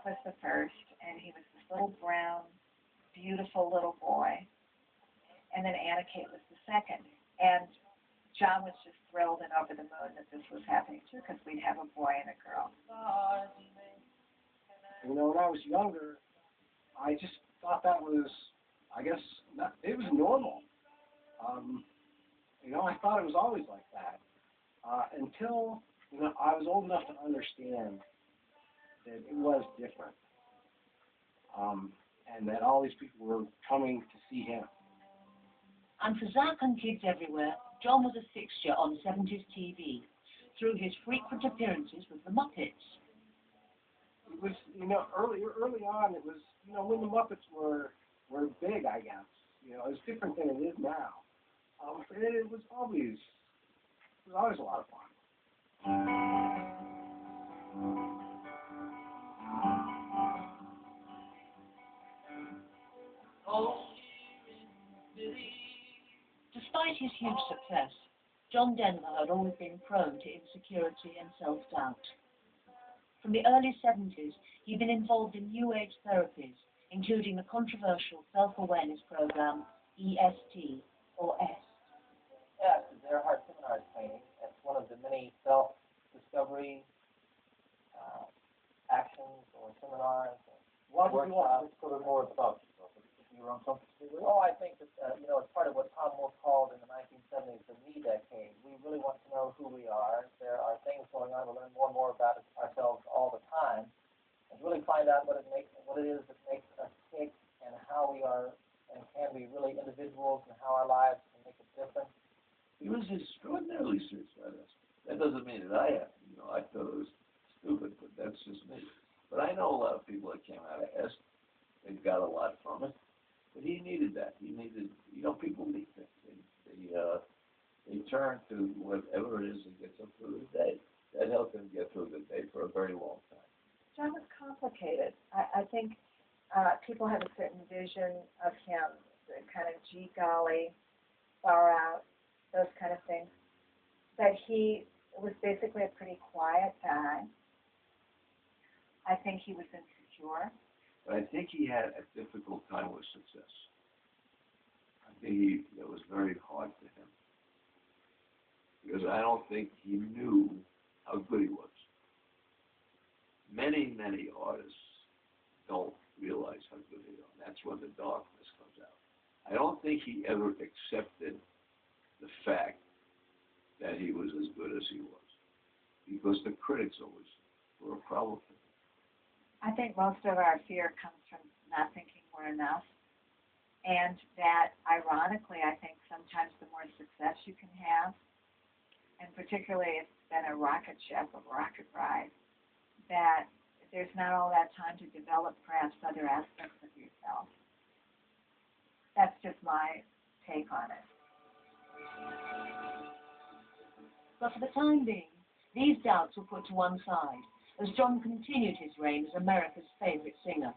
was the first, and he was this little brown, beautiful little boy. And then Anna Kate was the second. And John was just thrilled and over the moon that this was happening too, because we'd have a boy and a girl. You know, when I was younger, I just thought that was, I guess, it was normal. You know, I thought it was always like that. Until, you know, I was old enough to understand that it was different. And that all these people were coming to see him. And for Zach and kids everywhere, John was a fixture on 70s TV through his frequent appearances with the Muppets. It was, you know, early on, it was, you know, when the Muppets were big, I guess. You know, it was different than it is now. But it was always a lot of fun. Despite his huge success, John Denver had always been prone to insecurity and self-doubt. From the early 70s, he'd been involved in New Age therapies, including the controversial self-awareness program EST, or S. Yes, the Earhart Seminars training. It's one of the many self-discovery actions or seminars. Why would you want to discover more about yourself? You're on something to do with? Oh, I think that, you know, it's part of what Tom Wolfe called in the 1970s the me decade. We really want to know who we are. There are things going on. We learn more and more about ourselves all the time. And really find out what it is that makes us tick, and how we are and can be really individuals, and how our lives can make a difference. He was extraordinarily successful. That doesn't mean that I have. You know, I thought it was stupid, but that's just me. But I know a lot of people that came out of S. They got a lot from it. But he needed that. He needed, you know, people need things. They turn to whatever it is that gets them through the day. That helped him get through the day for a very long time. John was complicated. I think people have a certain vision of him, the kind of gee golly, far out, those kind of things. But he was basically a pretty quiet guy. I think he was insecure. But I think he had a difficult time with success. I think it was very hard for him. Because I don't think he knew how good he was. Many, many artists don't realize how good they are. That's when the darkness comes out. I don't think he ever accepted the fact that he was as good as he was. Because the critics always were a problem for him. I think most of our fear comes from not thinking we're enough. And that, ironically, I think sometimes the more success you can have, and particularly if it's been a rocket ship, a rocket ride, that there's not all that time to develop perhaps other aspects of yourself. That's just my take on it. But for the time being, these doubts were put to one side, as John continued his reign as America's favorite singer.